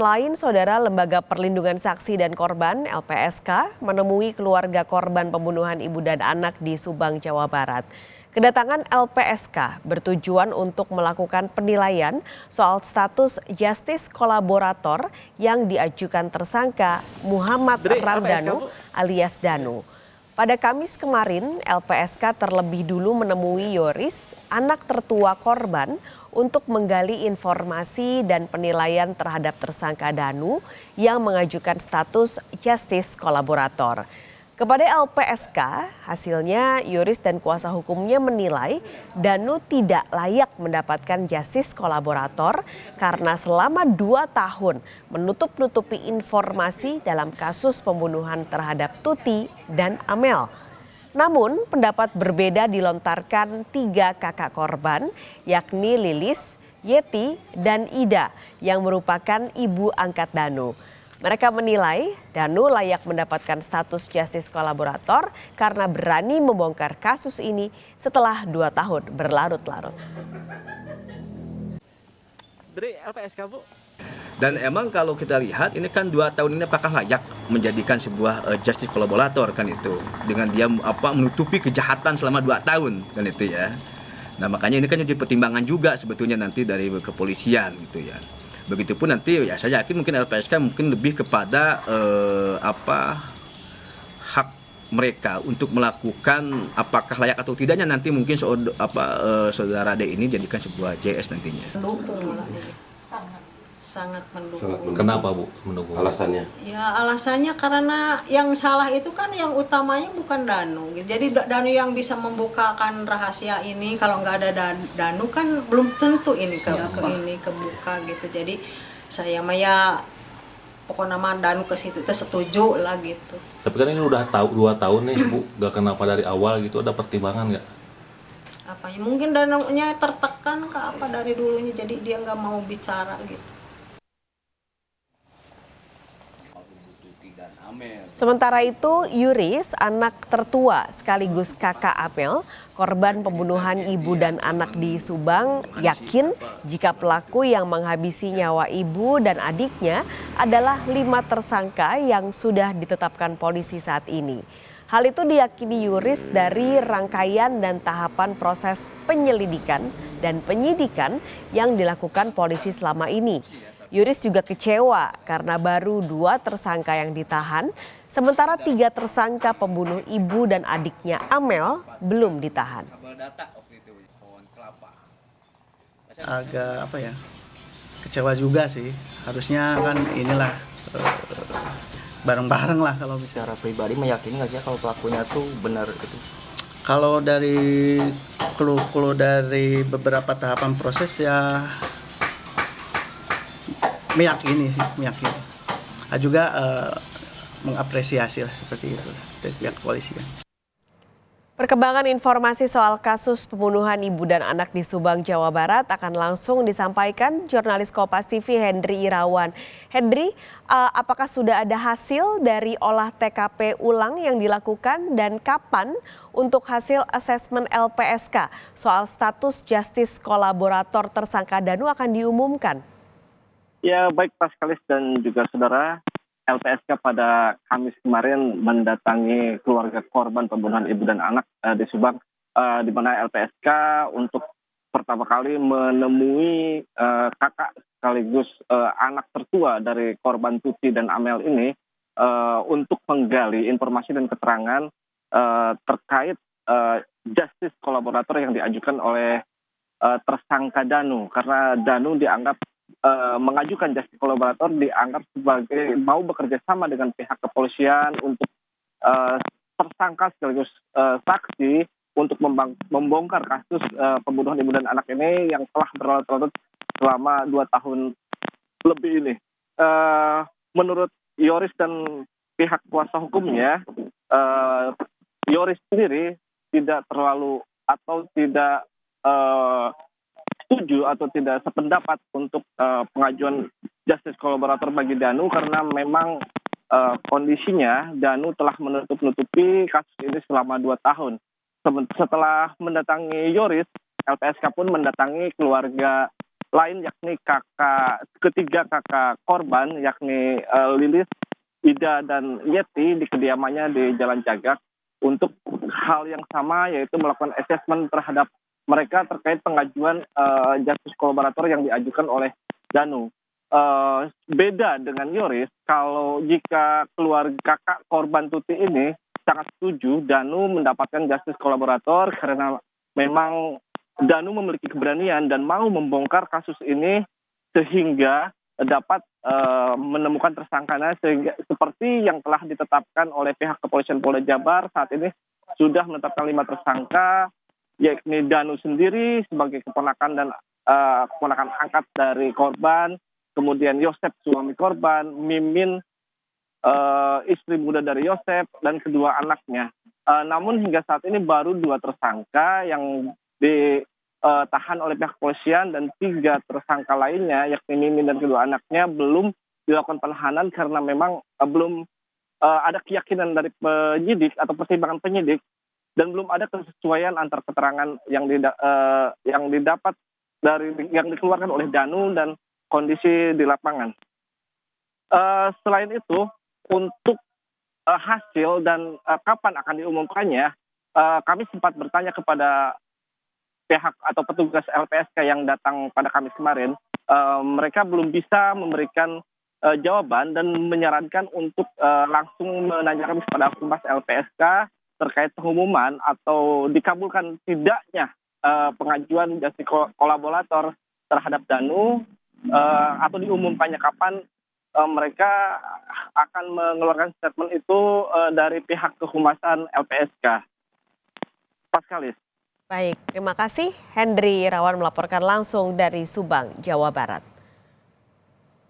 lain, Saudara, Lembaga Perlindungan Saksi dan Korban (LPSK) menemui keluarga korban pembunuhan ibu dan anak di Subang, Jawa Barat. Kedatangan LPSK bertujuan untuk melakukan penilaian soal status justice kolaborator yang diajukan tersangka Muhammad Ramdhanu alias Danu. Pada Kamis kemarin, LPSK terlebih dulu menemui Yoris, anak tertua korban, untuk menggali informasi dan penilaian terhadap tersangka Danu yang mengajukan status justice kolaborator. Kepada LPSK, hasilnya Yoris dan kuasa hukumnya menilai Danu tidak layak mendapatkan justice kolaborator karena selama 2 tahun menutup-nutupi informasi dalam kasus pembunuhan terhadap Tuti dan Amel. Namun pendapat berbeda dilontarkan 3 kakak korban, yakni Lilis, Yeti, dan Ida yang merupakan ibu angkat Danu. Mereka menilai Danu layak mendapatkan status justice kolaborator karena berani membongkar kasus ini setelah 2 tahun berlarut-larut. Dari LPSK, Bu. Dan emang kalau kita lihat ini kan 2 tahun ini apakah layak menjadikan sebuah justice kolaborator kan itu. Dengan dia menutupi kejahatan selama 2 tahun kan itu ya. Nah makanya ini kan jadi pertimbangan juga sebetulnya nanti dari kepolisian gitu ya. Begitupun nanti ya saya yakin mungkin LPSK mungkin lebih kepada hak mereka untuk melakukan apakah layak atau tidaknya nanti mungkin saudara D ini jadikan sebuah JS nantinya. Sangat mendukung. Kenapa, Bu, mendukung? Alasannya? Ya alasannya karena yang salah itu kan yang utamanya bukan Danu. Jadi Danu yang bisa membukakan rahasia ini, kalau nggak ada Danu kan belum tentu ini kebuka gitu. Jadi saya mah ya pokoknya mah Danu ke situ itu setuju lah gitu. Tapi kan ini udah 2 tahun nih, Bu, nggak kenapa dari awal gitu, ada pertimbangan nggak? Apa ya mungkin Danunya tertekan ke apa dari dulunya, jadi dia nggak mau bicara gitu. Sementara itu, Yoris, anak tertua sekaligus kakak Amel, korban pembunuhan ibu dan anak di Subang, yakin jika pelaku yang menghabisi nyawa ibu dan adiknya adalah 5 tersangka yang sudah ditetapkan polisi saat ini. Hal itu diyakini Yoris dari rangkaian dan tahapan proses penyelidikan dan penyidikan yang dilakukan polisi selama ini. Yoris juga kecewa karena baru 2 tersangka yang ditahan, sementara 3 tersangka pembunuh ibu dan adiknya Amel belum ditahan. Agak kecewa juga sih. Harusnya kan inilah bareng-bareng lah kalau bisa. Secara pribadi meyakini nggak sih kalau pelakunya tuh benar gitu? Kalau dari clue dari beberapa tahapan proses ya meyakini. Juga mengapresiasi lah seperti itu dari pihak kepolisian. Perkembangan informasi soal kasus pembunuhan ibu dan anak di Subang, Jawa Barat akan langsung disampaikan jurnalis Kompas TV Hendri Irawan. Hendri, apakah sudah ada hasil dari olah TKP ulang yang dilakukan dan kapan untuk hasil asesmen LPSK soal status justice kolaborator tersangka Danu akan diumumkan? Ya baik Paskalis dan juga saudara, LPSK pada Kamis kemarin mendatangi keluarga korban pembunuhan ibu dan anak di Subang, di mana LPSK untuk pertama kali menemui kakak sekaligus anak tertua dari korban Tuti dan Amel ini untuk menggali informasi dan keterangan terkait justice kolaborator yang diajukan oleh tersangka Danu, karena Danu dianggap mengajukan justice kolaborator dianggap sebagai mau bekerja sama dengan pihak kepolisian untuk tersangka sekaligus saksi untuk membongkar kasus pembunuhan ibu dan anak ini yang telah berlarut-larut selama 2 tahun lebih ini. Menurut Yoris dan pihak kuasa hukumnya, Yoris sendiri tidak terlalu atau tidak setuju atau tidak sependapat untuk pengajuan justice kolaborator bagi Danu karena memang kondisinya Danu telah menutup-nutupi kasus ini selama 2 tahun. Setelah mendatangi Yoris, LPSK pun mendatangi keluarga lain yakni ketiga kakak korban yakni Lilis, Ida dan Yeti di kediamannya di Jalan Jagak untuk hal yang sama yaitu melakukan asesmen terhadap mereka terkait pengajuan justice kolaborator yang diajukan oleh Danu. Beda dengan Yoris, kalau jika keluarga kakak korban Tuti ini sangat setuju Danu mendapatkan justice kolaborator karena memang Danu memiliki keberanian dan mau membongkar kasus ini sehingga dapat menemukan tersangkanya sehingga seperti yang telah ditetapkan oleh pihak kepolisian Polda Jabar saat ini sudah menetapkan 5 tersangka yakni Danu sendiri sebagai keponakan dan keponakan angkat dari korban, kemudian Yosep suami korban, Mimin istri muda dari Yosep dan kedua anaknya. Namun hingga saat ini baru 2 tersangka yang ditahan oleh pihak kepolisian dan 3 tersangka lainnya yakni Mimin dan kedua anaknya belum dilakukan penahanan karena memang belum ada keyakinan dari penyidik atau pertimbangan penyidik dan belum ada kesesuaian antar keterangan yang didapat dari yang dikeluarkan oleh Danu dan kondisi di lapangan. Selain itu untuk hasil dan kapan akan diumumkannya, kami sempat bertanya kepada pihak atau petugas LPSK yang datang pada Kamis kemarin, mereka belum bisa memberikan jawaban dan menyarankan untuk langsung menanyakan kepada Humas LPSK terkait pengumuman atau dikabulkan tidaknya pengajuan justice kolaborator terhadap Danu atau diumumkannya kapan mereka akan mengeluarkan statement itu dari pihak kehumasan LPSK. Paskalis. Baik, terima kasih Hendri Irawan melaporkan langsung dari Subang, Jawa Barat.